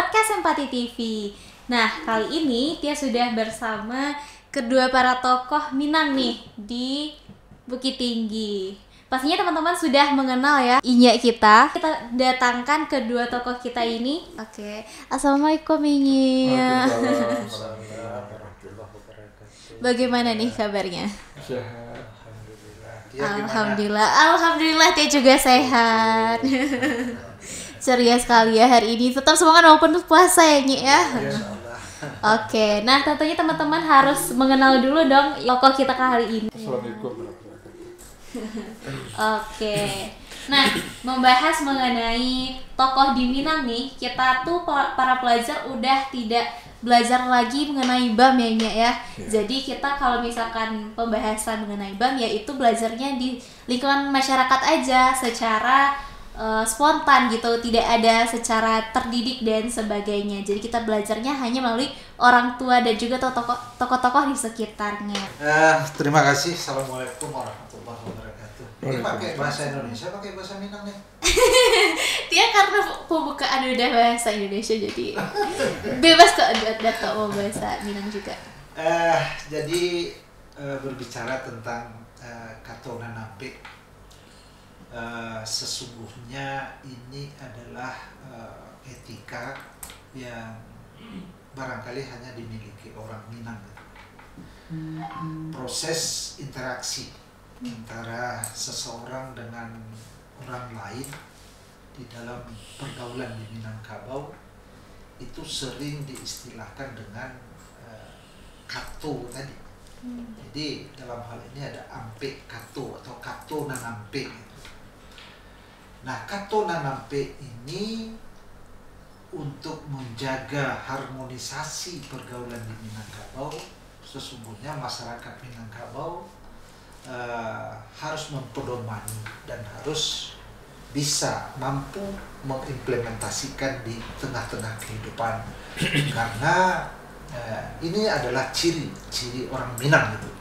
podcast Empati TV. Nah, kali ini Tia sudah bersama kedua para tokoh Minang nih di Bukit Tinggi. Pastinya teman-teman sudah mengenal ya Inye kita. Kita datangkan kedua tokoh kita ini. Oke. Assalamualaikum Inye. Bagaimana nih kabarnya? Sehat. Alhamdulillah Tia juga sehat. Ceria sekali ya hari ini. Tetap semangat walaupun puasa ya Nyi ya. Oke, nah tentunya teman-teman harus mengenal dulu dong tokoh kita kali ini. Assalamualaikum warahmatullahi wabarakatuh. Oke, nah membahas mengenai tokoh di Minang nih, kita tuh para pelajar udah tidak belajar lagi mengenai BAM ya Nyi ya. Jadi kita kalau misalkan pembahasan mengenai BAM yaitu belajarnya di lingkungan masyarakat aja secara spontan gitu, tidak ada secara terdidik dan sebagainya. Jadi kita belajarnya hanya melalui orang tua dan juga tokoh-tokoh di sekitarnya. Terima kasih. Assalamualaikum warahmatullahi wabarakatuh. Ini pakai bahasa Indonesia, pakai bahasa Minang nih? Dia karena pembukaan udah bahasa Indonesia jadi bebas kok ada mau bahasa Minang juga. Jadi berbicara tentang Katona Nampe. Sesungguhnya ini adalah etika yang barangkali hanya dimiliki orang Minang. Proses interaksi antara seseorang dengan orang lain di dalam pergaulan di Minangkabau itu sering diistilahkan dengan kato tadi. Jadi dalam hal ini ada ampe kato atau kato nanampe. Nah, kato nanampe ini untuk menjaga harmonisasi pergaulan di Minangkabau, sesungguhnya masyarakat Minangkabau harus mempedomani dan harus bisa mampu mengimplementasikan di tengah-tengah kehidupan karena ini adalah ciri orang Minang gitu.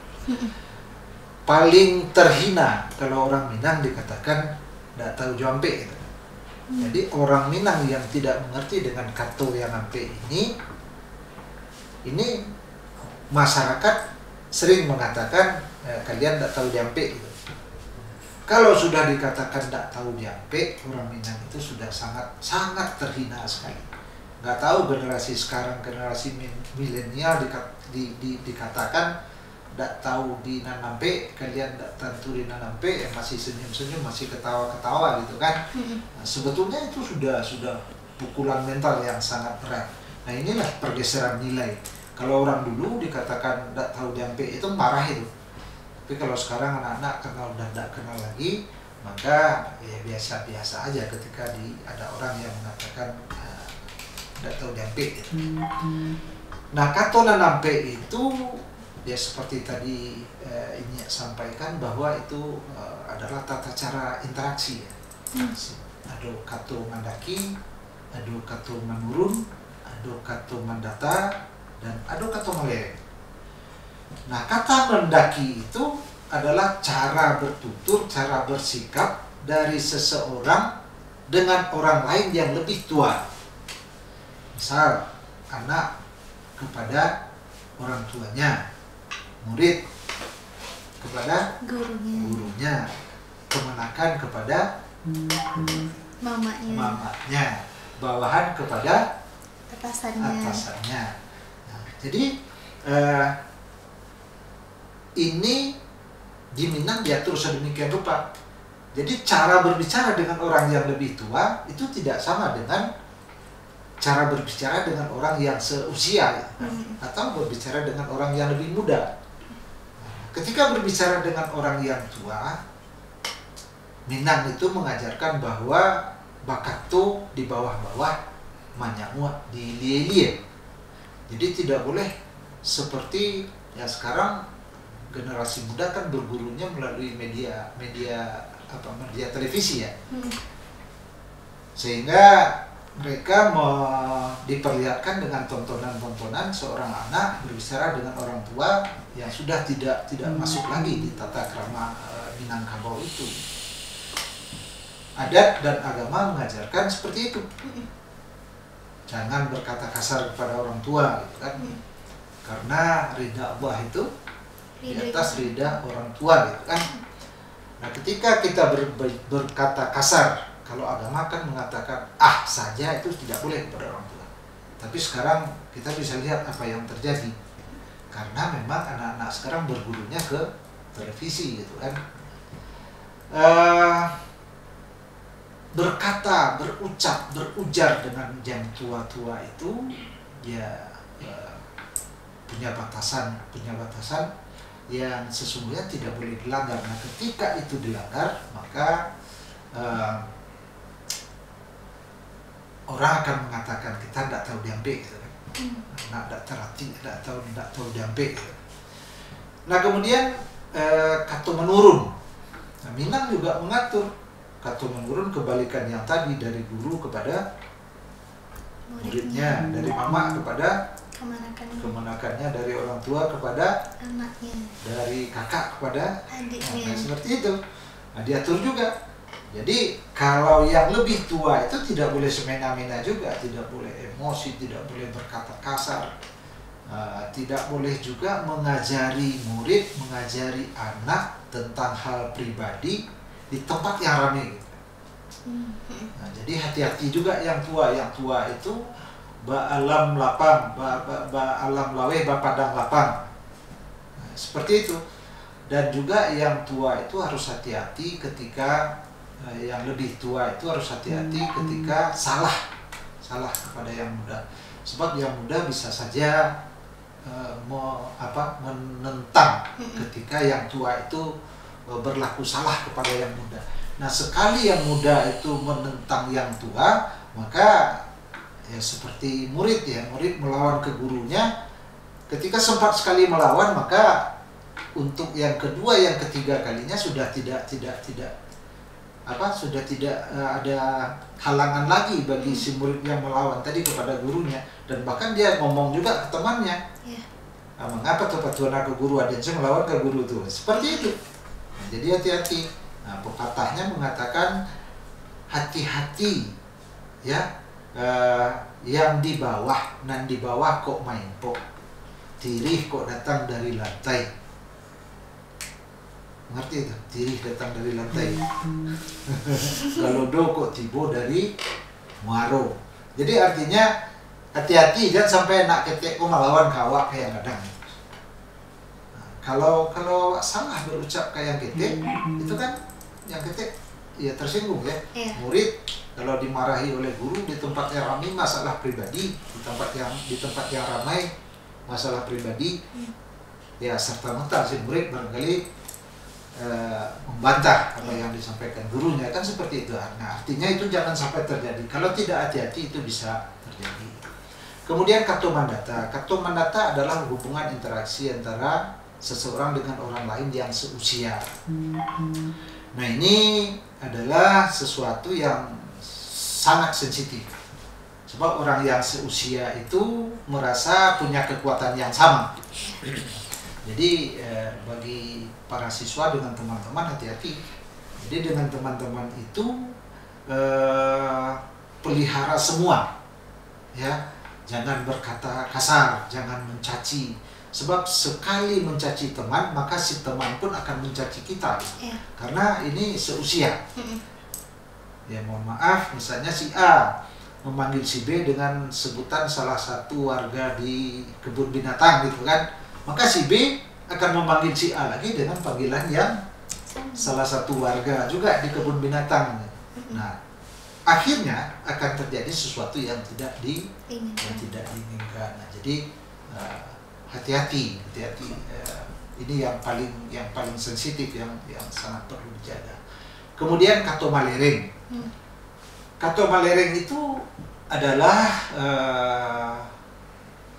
Paling terhina kalau orang Minang dikatakan tidak tahu jampe gitu. Jadi orang Minang yang tidak mengerti dengan kato yang ampe ini masyarakat sering mengatakan kalian tidak tahu jampe gitu. Kalau sudah dikatakan tidak tahu jampe, orang Minang itu sudah sangat terhina sekali. Nggak tahu generasi sekarang, generasi milenial dikatakan tidak tahu di nanampe, kalian tidak tentu di nanampe, masih senyum-senyum, masih ketawa-ketawa gitu kan. Nah, sebetulnya itu sudah pukulan mental yang sangat berat. Nah, inilah pergeseran nilai. Kalau orang dulu dikatakan tidak tahu jampe itu marah itu. Tapi kalau sekarang anak-anak kenal dan tidak kenal lagi, maka ya biasa-biasa aja ketika ada orang yang mengatakan tidak tahu jampe gitu. Nah, kato nanampe itu ya seperti tadi ini sampaikan bahwa itu adalah tata cara interaksi ya. Ada kato mandaki, ada kato manurun, ada kato mandata, dan ada kato malereng. Nah, kata mendaki itu adalah cara bertutur, cara bersikap dari seseorang dengan orang lain yang lebih tua. Misal anak kepada orang tuanya, murid kepada gurunya, kemenakan kepada mamanya, bawahan kepada atasannya. Nah, jadi ini di Minang diatur sedemikian rupa. Jadi cara berbicara dengan orang yang lebih tua itu tidak sama dengan cara berbicara dengan orang yang seusia atau berbicara dengan orang yang lebih muda. Ketika berbicara dengan orang yang tua, Minang itu mengajarkan bahwa bakato di bawah-bawah, manyamu di lie-lie. Jadi tidak boleh seperti ya sekarang generasi muda kan bergurunya melalui media televisi ya. Sehingga mereka diperlihatkan dengan tontonan-tontonan seorang anak berbicara dengan orang tua yang sudah tidak masuk lagi di tata krama Minangkabau itu. Adat dan agama mengajarkan seperti itu. jangan berkata kasar kepada orang tua gitu kan. Karena ridha Allah itu di atas ridha orang tua gitu kan. Nah ketika kita berkata kasar, kalau agama kan mengatakan saja itu tidak boleh kepada orang tua. Tapi sekarang kita bisa lihat apa yang terjadi. Karena memang anak-anak sekarang bergurunya ke televisi gitu kan. Berkata, berucap, berujar dengan yang tua-tua itu ya punya batasan yang sesungguhnya tidak boleh dilanggar. Nah ketika itu dilanggar, maka orang akan mengatakan kita tidak tahu diambil gitu kan. Tidak terhati, tidak tahu diambil gitu. Nah kemudian kato menurun. Nah, Minang juga mengatur kato menurun, kebalikan yang tadi, dari guru kepada muridnya, dari mama kepada kemenakannya, dari orang tua kepada anaknya, dari kakak kepada adiknya. Nah, seperti itu. Nah, diatur juga. Jadi kalau yang lebih tua itu tidak boleh semena-mena juga, tidak boleh emosi, tidak boleh berkata kasar, tidak boleh juga mengajari murid, mengajari anak tentang hal pribadi di tempat yang ramai gitu. Nah, jadi hati-hati juga yang tua. Yang tua itu alam lapang, alam lawe, padang lapang. Nah, seperti itu. Dan juga yang tua itu harus hati-hati ketika yang lebih tua itu harus hati-hati ketika salah kepada yang muda. Sebab yang muda bisa saja menentang ketika yang tua itu berlaku salah kepada yang muda. Nah sekali yang muda itu menentang yang tua, maka ya seperti murid melawan ke gurunya. Ketika sempat sekali melawan, maka untuk yang kedua, yang ketiga kalinya sudah tidak ada halangan lagi bagi si murid yang melawan tadi kepada gurunya. Dan bahkan dia ngomong juga ke temannya, mengapa tuan aku guru ada yang melawan ke guru tuh, seperti itu. Nah, jadi hati-hati. Nah, pepatahnya mengatakan hati-hati ya, yang di bawah kok main pok, tirih kok datang dari lantai. Ngerti itu? Tirih datang dari lantai. Galodo kok tibo dari muaro. Jadi artinya hati-hati, jangan sampai nak ketek kok melawan kawak kayak kadang. Kalau salah berucap kayak yang ketek, itu kan yang ketek ya tersinggung ya. Murid kalau dimarahi oleh guru di tempat yang ramai masalah pribadi, di tempat yang ramai masalah pribadi, ya serta merta si murid barangkali membantah apa yang disampaikan gurunya, kan seperti itu. Nah artinya itu jangan sampai terjadi. Kalau tidak hati-hati itu bisa terjadi. Kemudian kato mandata. Kato mandata adalah hubungan interaksi antara seseorang dengan orang lain yang seusia. Nah ini adalah sesuatu yang sangat sensitif. Sebab orang yang seusia itu merasa punya kekuatan yang sama. Jadi bagi para siswa dengan teman-teman hati-hati. Jadi dengan teman-teman itu pelihara semua, ya. Jangan berkata kasar, jangan mencaci. Sebab sekali mencaci teman, maka si teman pun akan mencaci kita. Karena ini seusia. Ya mohon maaf, misalnya si A memanggil si B dengan sebutan salah satu warga di kebun binatang gitu kan. Maka si B akan memanggil si A lagi dengan panggilan yang salah satu warga juga di kebun binatang. Nah, akhirnya akan terjadi sesuatu yang tidak diinginkan. Nah, jadi hati-hati. Ini yang paling sensitif, yang sangat perlu dijaga. Kemudian kato malereng. Kato malereng itu adalah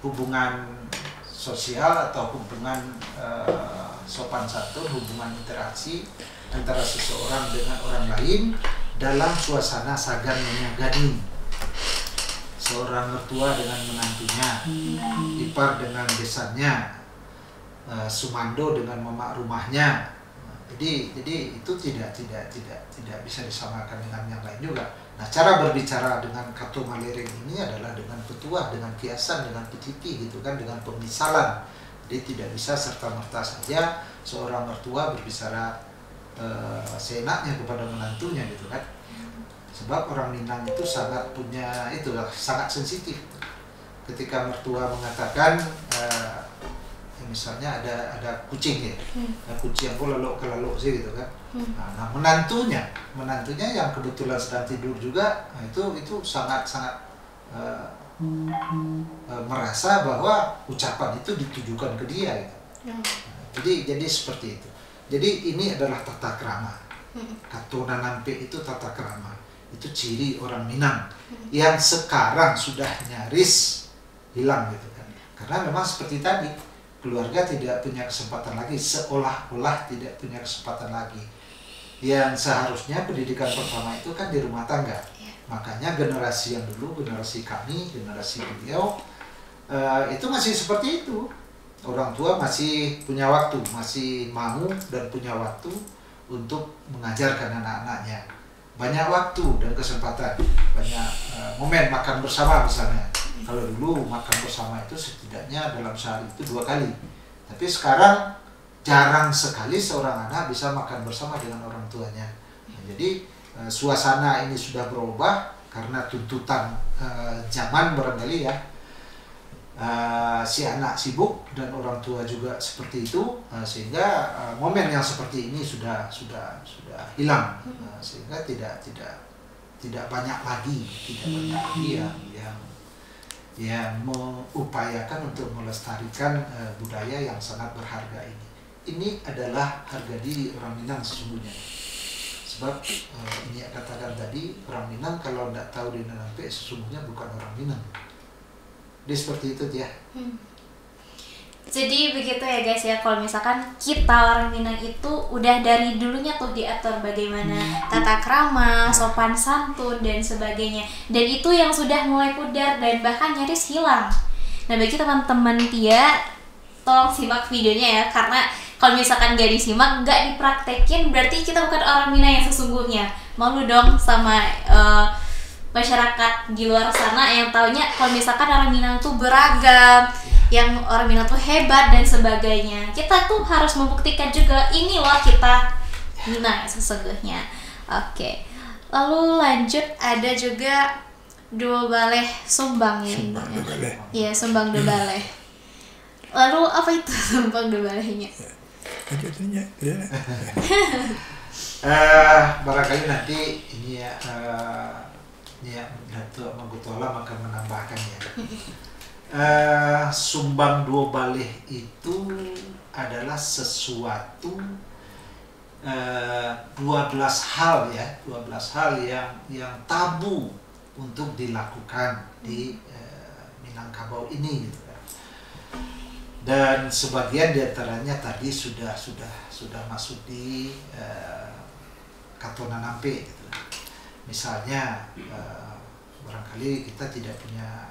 hubungan sosial atau hubungan sopan santun, hubungan interaksi antara seseorang dengan orang lain dalam suasana sagan menyagani. Seorang mertua dengan menantunya, ipar dengan besannya, sumando dengan mamak rumahnya. Jadi itu tidak bisa disamakan dengan yang lain juga. Nah, cara berbicara dengan Kato Malereng ini adalah dengan petuah, dengan kiasan, dengan petiti gitu kan, dengan pemisalan. Jadi tidak bisa serta-merta saja seorang mertua berbicara seenaknya kepada menantunya gitu kan. Sebab orang Minang itu sangat punya sangat sensitif. Ketika mertua mengatakan misalnya ada kucing ya, kucing aku lalu sih gitu kan. Nah, menantunya yang kebetulan sedang tidur juga, nah itu sangat merasa bahwa ucapan itu ditujukan ke dia gitu. Jadi seperti itu. Jadi ini adalah tata krama. Kato Nanampe itu tata krama. Itu ciri orang Minang yang sekarang sudah nyaris hilang gitu kan. Karena memang seperti tadi, keluarga tidak punya kesempatan lagi, seolah-olah tidak punya kesempatan lagi. Yang seharusnya pendidikan pertama itu kan di rumah tangga. Makanya generasi yang dulu, generasi kami, generasi beliau, itu masih seperti itu. Orang tua masih punya waktu, masih mau dan punya waktu untuk mengajarkan anak-anaknya. Banyak waktu dan kesempatan, banyak momen makan bersama misalnya. Kalau dulu makan bersama itu setidaknya dalam sehari itu 2 kali. Tapi sekarang jarang sekali seorang anak bisa makan bersama dengan orang tuanya. Nah, jadi suasana ini sudah berubah karena tuntutan zaman barangkali ya. Si anak sibuk dan orang tua juga seperti itu, sehingga momen yang seperti ini sudah hilang, sehingga tidak banyak lagi yang mengupayakan untuk melestarikan budaya yang sangat berharga ini. Ini adalah harga diri orang Minang sesungguhnya. Sebab ini katakan tadi, orang Minang kalau tidak tahu di Nanampe sesungguhnya bukan orang Minang. Jadi seperti itu ya. Jadi begitu ya guys ya, kalau misalkan kita orang Minang itu udah dari dulunya tuh diatur bagaimana tata krama, sopan santun dan sebagainya. Dan itu yang sudah mulai pudar dan bahkan nyaris hilang. Nah bagi teman-teman Tia, tolong simak videonya ya, karena kalau misalkan gak disimak, gak dipraktekin, berarti kita bukan orang Minang yang sesungguhnya. Malu dong sama masyarakat di luar sana yang taunya kalau misalkan orang Minang tuh beragam, yang orang Minang tuh hebat dan sebagainya. Kita tuh harus membuktikan juga ini loh kita Minang sesungguhnya. Oke. Lalu lanjut ada juga Dua Baleh Sumbang ya. Iya, Sumbang Dua Baleh. Lalu apa itu Sumbang Dua Balehnya? Lanjutannya ya. Barangkali nanti ini ya Datuk Mangkutolam akan menambahkan ya. Sumbang Dua Baleh itu adalah sesuatu 12 hal yang tabu untuk dilakukan di Minangkabau ini gitu kan. Dan sebagian diantaranya tadi sudah masuk di Kato Nanampe gitu. Misalnya barangkali kita tidak punya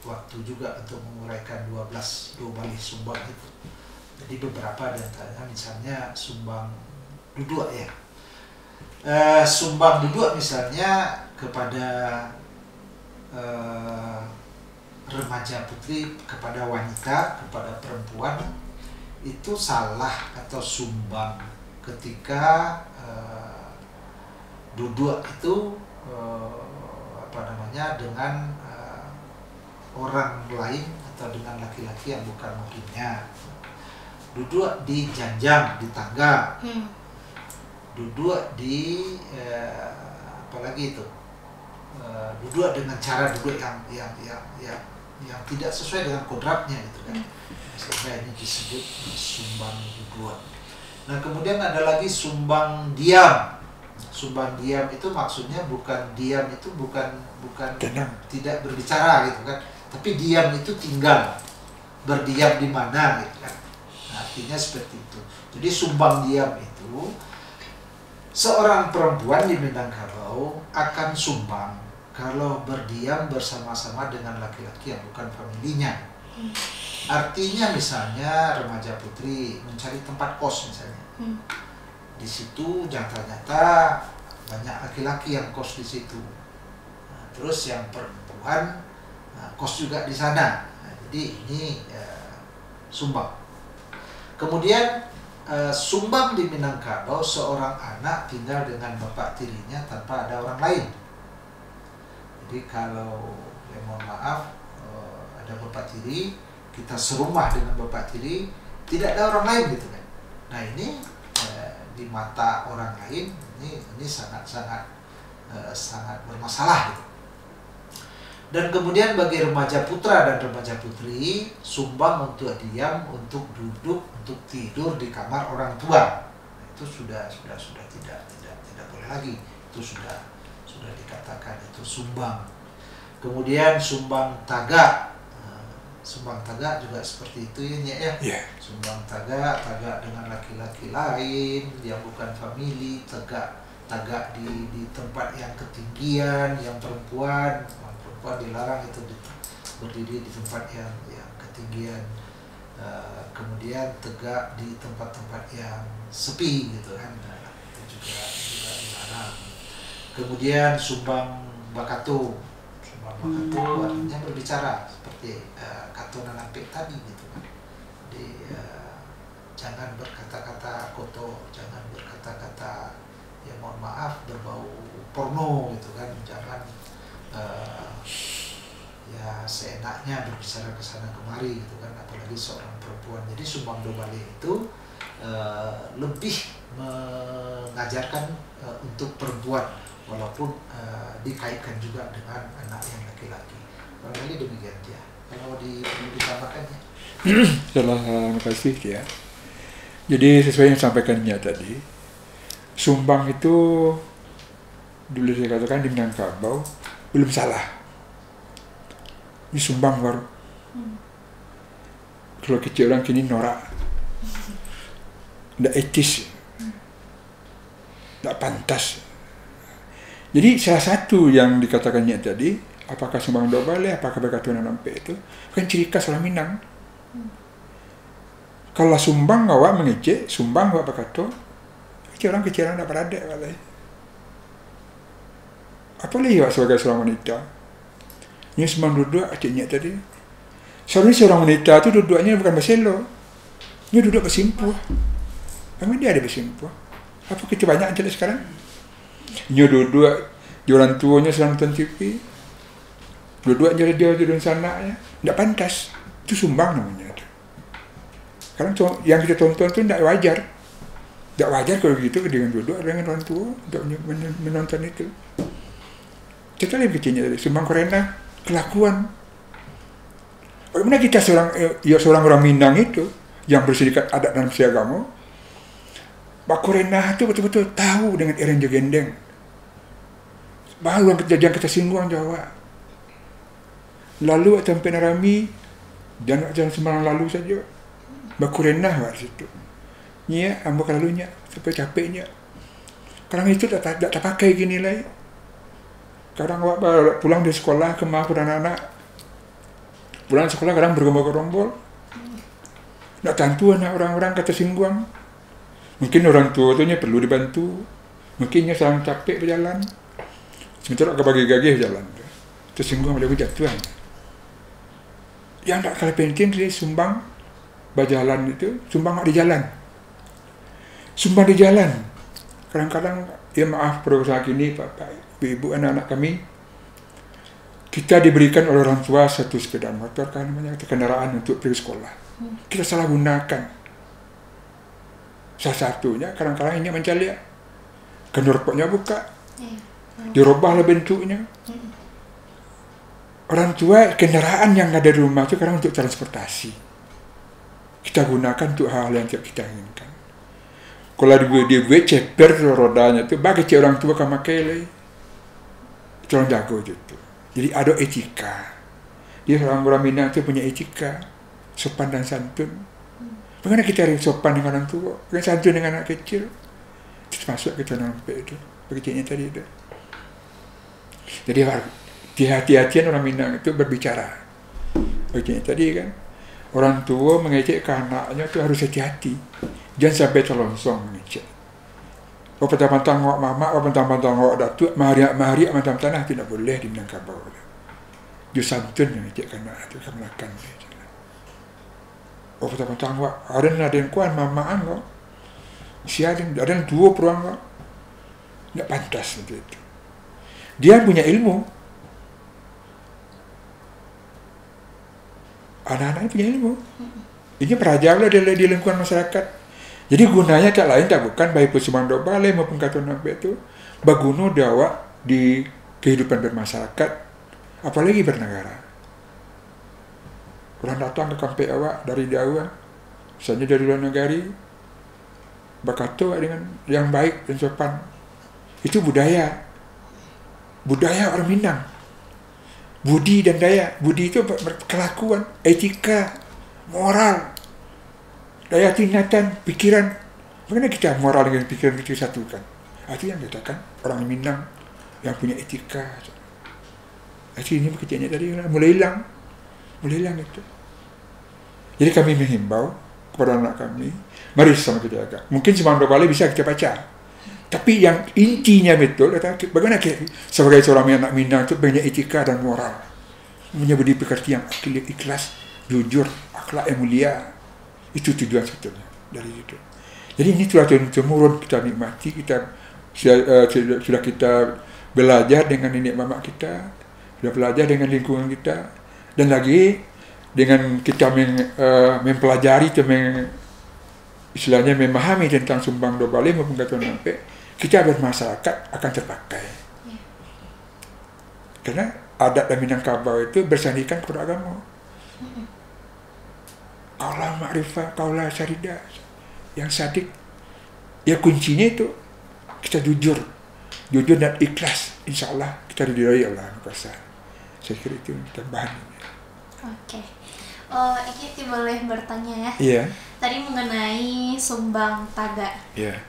waktu juga untuk menguraikan 12 Dua Baleh Sumbang itu. Jadi beberapa diantaranya misalnya Sumbang Duduk ya. Sumbang Duduk misalnya kepada remaja putri, kepada wanita, kepada perempuan itu salah atau sumbang ketika duduk itu dengan orang lain atau dengan laki-laki yang bukan muhrimnya. Duduk di janjang, di tangga. Duduk di apalagi itu. Duduk dengan cara duduk yang tidak sesuai dengan kodratnya gitu kan. Sehingga ini disebut sumbang duduk. Nah, kemudian ada lagi sumbang diam. Sumbang diam itu maksudnya diam itu bukan tidak berbicara gitu kan, tapi diam itu tinggal, berdiam di mana gitu kan. Nah, artinya seperti itu. Jadi sumbang diam itu seorang perempuan di Minangkabau akan sumbang kalau berdiam bersama-sama dengan laki-laki yang bukan familinya. Artinya misalnya remaja putri mencari tempat kos misalnya. Di situ nyata-nyata banyak laki-laki yang kos di situ. Nah, terus yang perempuan kos juga di sana. Nah, jadi ini sumbang. Kemudian sumbang di Minangkabau, seorang anak tinggal dengan bapak tirinya tanpa ada orang lain. Jadi kalau mohon maaf ada bapak tiri, kita serumah dengan bapak tiri, tidak ada orang lain gitu kan. Nah ini di mata orang lain ini sangat bermasalah gitu. Dan kemudian bagi remaja putra dan remaja putri, sumbang untuk diam, untuk duduk, untuk tidur di kamar orang tua. Nah, itu sudah tidak boleh lagi. Itu sudah dikatakan itu sumbang. Kemudian sumbang tagak. Sumbang tagak juga seperti itu ya. Yeah. Sumbang tagak dengan laki-laki lain yang bukan famili, tagak di tempat yang ketinggian, yang perempuan dilarang itu berdiri di tempat yang ketinggian. Kemudian tegak di tempat-tempat yang sepi gitu kan, itu juga dilarang. Kemudian sumbang bakato artinya berbicara seperti kato nanampik tadi gitu kan. Jadi jangan berkata-kata kotor, jangan berkata-kata ya mohon maaf berbau porno gitu kan, jangan ya seenaknya berbicara ke sana kemari gitu kan, apalagi seorang perempuan. Jadi sumbang dobale itu lebih mengajarkan untuk perempuan, walaupun dikaitkan juga dengan anak yang laki-laki. Barangkali demikian dia. Kalau perlu ditambahkannya. Terima kasih ya. Jadi sesuai yang disampaikannya tadi, sumbang itu dulu saya katakan di Minangkabau belum salah. Ini sumbang baru. Kalau kecil orang kini norak, tidak etis, tidak pantas. Jadi salah satu yang dikatakannya tadi, apakah sumbang dobale, apakah berkatuan nampe itu, kan ciri khas orang Minang. Kalau sumbang awak mengecek, sumbang awak berkata, orang kecilan tidak berada kalau. Apalagi awak sebagai seorang wanita. Ini sumbang duduk, aciknya tadi. Sebenarnya seorang wanita itu duduknya bukan berselo. Dia duduk bersimpuh. Memang dia ada bersimpuh. Apa kita banyak aja sekarang? Dia duduk, di orang tuanya sedang nonton TV. Duduk aja dia duduk sana ya. Tidak pantas. Itu sumbang namanya. Sekarang yang kita tonton itu tidak wajar. Tidak wajar kalau gitu dengan duduk dengan orang tua untuk menonton itu. Kita lihat kecilnya tadi, sumbang korena, kelakuan. Bagaimana kita seorang orang Minang itu yang berserikat adat dalam siagama, Pak Korena itu betul-betul tahu dengan Eren Jogendeng. Baru yang kejadian kita singgung Jawa. Lalu sampai Narami dan jalan semalam lalu saja, Pak Korena di situ. Nya, ambak lalunya sampai capeknya. Sekarang itu tak pakai gini lah. Kadang awak pulang dari sekolah ke rumah anak-anak, pulang sekolah kadang bergerombol-gerombol. Nak tentu anak orang-orang kata singgung. Mungkin orang tua tu perlu dibantu, mungkinnya sedang capek berjalan. Sementara kebagi-gagi berjalan, tersinggung oleh jatuhan. Yang tak kalah penting dia sumbang berjalan itu, sumbang di jalan. Sumbang di jalan. Kadang-kadang ya maaf berusaha kini Bapak Ibu anak-anak kami, kita diberikan oleh orang tua satu sepeda motor kan namanya kendaraan untuk pergi sekolah. Kita salah gunakan. Salah satunya kadang-kadang ini mencari kendarpotnya buka, dirubahlah bentuknya. Orang tua kendaraan yang ada di rumah itu kadang untuk transportasi. Kita gunakan untuk hal yang kita inginkan. Kalau dibuat ceper rodanya itu bagi orang tua kan pakai orang jago gitu. Jadi ada etika. Dia orang Minang itu punya etika, sopan dan santun. Bagaimana kita harus sopan dengan orang tua, santun dengan anak kecil. Itu masuk ke nampak itu, begitunya tadi itu. Jadi hati-hatian orang Minang itu berbicara. Begitunya tadi kan, orang tua mengejek ke anaknya itu harus hati-hati. Jangan sampai terlongsong mengejek. pantang ngok mama, pantang ngok datuk, mahari macam tanah tidak boleh di Minangkabau. Dia santun yang cek kena tu kemelakan. Pantang ngok, ada yang kuan mama ngok. Siapa ada yang dua peruang ngok. Tidak pantas itu. Dia punya ilmu. Anak-anak punya ilmu. Ini perajalah di lingkungan masyarakat. Jadi gunanya tak lain tak bukan baik Pusumando Balai maupun Katun Nampe itu baguno dawa di kehidupan bermasyarakat, apalagi bernegara. Orang datang ke kampung awak dari jauh, misalnya dari luar negara, berkata dengan yang baik dan sopan. Itu budaya orang Minang. Budi dan daya. Budi itu kelakuan, etika, moral, daya tingkatan, pikiran. Bagaimana kita moral dengan pikiran kita satukan? Itu yang dikatakan orang Minang yang punya etika. Ini kecilnya tadi mulai hilang itu. Jadi kami menghimbau kepada anak kami, mari sama kita jaga. Mungkin Semando Balai bisa kita baca, tapi yang intinya betul, bagaimana sebagai seorang anak Minang itu punya etika dan moral, punya budi pekerti yang ikhlas, jujur, akhlak yang mulia. Itu tujuan sebetulnya dari itu. Jadi ini telah temurun kita nikmati, kita sudah kita belajar dengan nenek mama kita, sudah belajar dengan lingkungan kita, dan lagi dengan kita mempelajari, istilahnya memahami tentang Sumbangdo Balai maupun Katun Nampe, kita bermasyarakat akan terpakai. Karena adat dan Minangkabau itu bersandingkan kepada agama. Kaulah ma'rifah, kaulah syaridah, yang sadik. Ya kuncinya itu kita jujur dan ikhlas. Insya Allah kita diridhoi Allah Kuasa. Saya kira itu tambahan. Oke. Iki boleh bertanya ya? Iya. Tadi mengenai sumbang taga. Iya.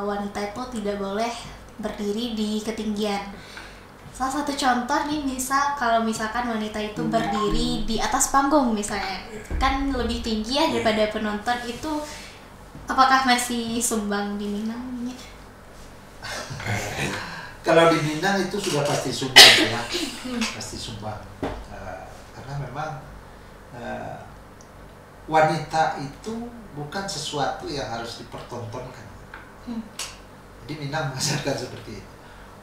Wanita itu tidak boleh berdiri di ketinggian. Salah satu contoh nih, kalau misalkan wanita itu berdiri di atas panggung misalnya, kan lebih tinggi ya daripada penonton, itu apakah masih sumbang di Minang? Kalau di Minang itu sudah pasti sumbang ya, pasti sumbang. Karena memang wanita itu bukan sesuatu yang harus dipertontonkan. Jadi Minang mengajarkan seperti itu.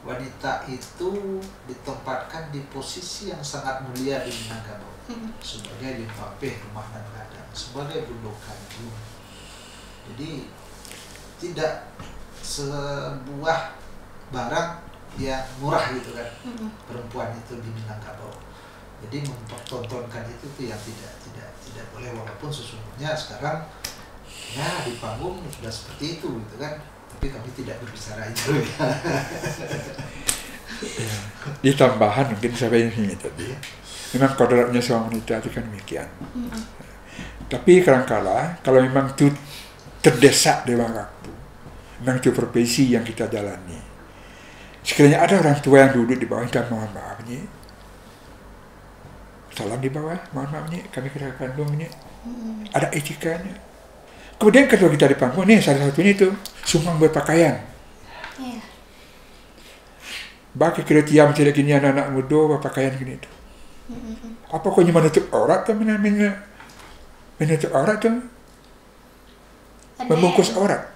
Wanita itu ditempatkan di posisi yang sangat mulia di Minangkabau, sebagai limpapeh rumah dan ladang, sebagai bundok kandung. Jadi tidak sebuah barang yang murah gitu kan, perempuan itu di Minangkabau. Jadi mempertontonkan itu tuh yang tidak boleh, walaupun sesungguhnya sekarang ya di panggung sudah seperti itu gitu kan. Tapi kami tidak berbicara itu ya. Di tambahan mungkin sampai ini tadi. Memang kodratnya seorang wanita itu kan demikian. Tapi kadang-kala kalau memang itu terdesak di waktu, memang itu profesi yang kita jalani. Sekiranya ada orang tua yang duduk di bawah, kita mohon maaf nih. Salam di bawah, mohon maaf nih, kami kira kandung nih. Ada etikanya. Kemudian kalau kita di panggung, nih salah satunya itu sumbang berpakaian. Iya. Bagi kriteria tidak gini anak-anak muda berpakaian gini itu. Apa kau menutup aurat tuh, menutup aurat tuh, membungkus aurat.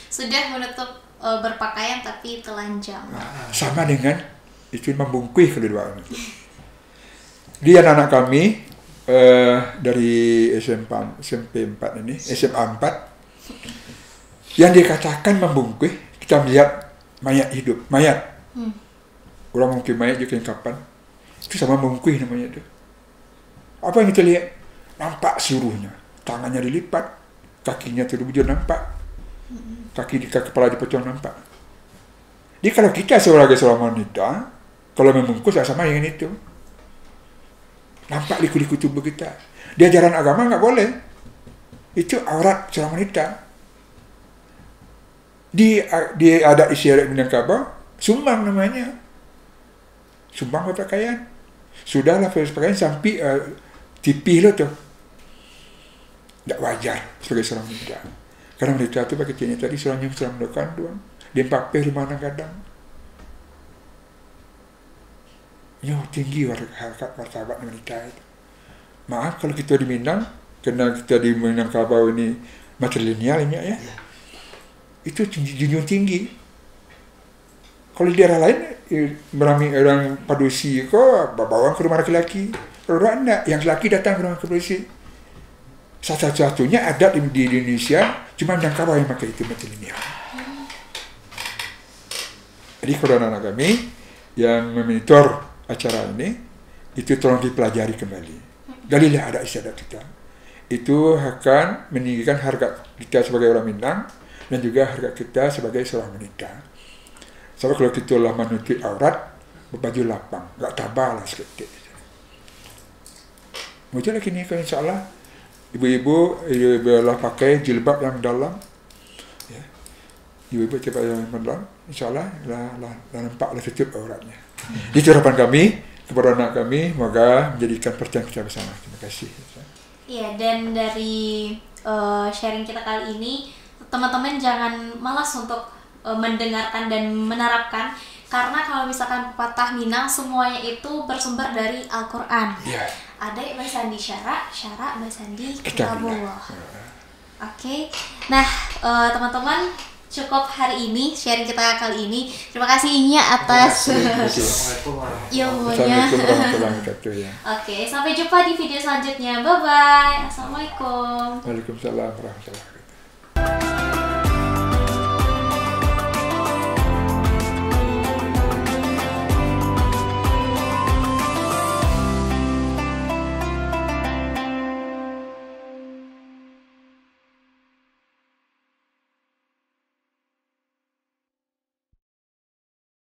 Sudah menutup berpakaian tapi telanjang. Nah, sama dengan itu membungkui kedua itu. Dia anak-anak kami dari SMP 4 ini, SMA 4 yang dikatakan membungkui, kita melihat mayat hidup, mayat. Orang mungkin mayat juga yang kapan, itu sama membungkui namanya itu. Apa yang kita lihat? Nampak seluruhnya, tangannya dilipat, kakinya terbujur nampak, kaki kepala dipotong nampak. Jadi kalau kita sebagai seorang wanita, kalau membungkus sama dengan itu. Nampak liku-liku tubuh kita. Di ajaran agama nggak boleh. Itu aurat seorang wanita. Di adat istiadat Minangkabau, sumbang namanya. Sumbang berpakaian. Sudahlah berpakaian sampai tipih lo tuh. Nggak wajar sebagai seorang wanita. Karena wanita itu pakai cincin tadi serangnya serang kandung. Dia papeh rumah kadang. Nyawa tinggi harkat martabat wanita itu. Maaf kalau kita di Minang, karena kita di Minangkabau ini matrilineal ini ya. Itu junjung tinggi. Kalau di daerah lain, merami orang padusi kok bawa ke rumah laki-laki. Orang enggak, yang laki datang ke rumah padusi. Satu-satunya adat di Indonesia, cuma Minangkabau yang pakai itu matrilineal. Jadi kalau anak kami yang memonitor acara ini, itu tolong dipelajari kembali. Galilah adat istiadat kita. Itu akan meninggikan harga kita sebagai orang Minang dan juga harga kita sebagai seorang wanita. Sebab kalau kita lah menutup aurat, berbaju lapang, nggak tabah lah seketik. Muncul lagi ni kalau insya Allah ibu-ibu lah pakai jilbab yang dalam, ya. Ibu-ibu cepat yang dalam, insya Allah lah nampak lah tutup auratnya. Itu harapan kami kepada anak kami, semoga menjadikan percayaan kita bersama. Terima kasih. Iya, dan dari sharing kita kali ini, teman-teman jangan malas untuk mendengarkan dan menerapkan, karena kalau misalkan pepatah Minang semuanya itu bersumber dari Al-Quran. Ya. Ada bahasandi syara bahasandi kitabullah. Oke. Nah, teman-teman, cukup hari ini sharing kita kali ini. Terima kasih Nya atas ilmunya. Assalamualaikum warahmatullahi wabarakatuh. Ya. Oke, sampai jumpa di video selanjutnya. Bye bye. Assalamualaikum. Waalaikumsalam warahmatullahi wabarakatuh.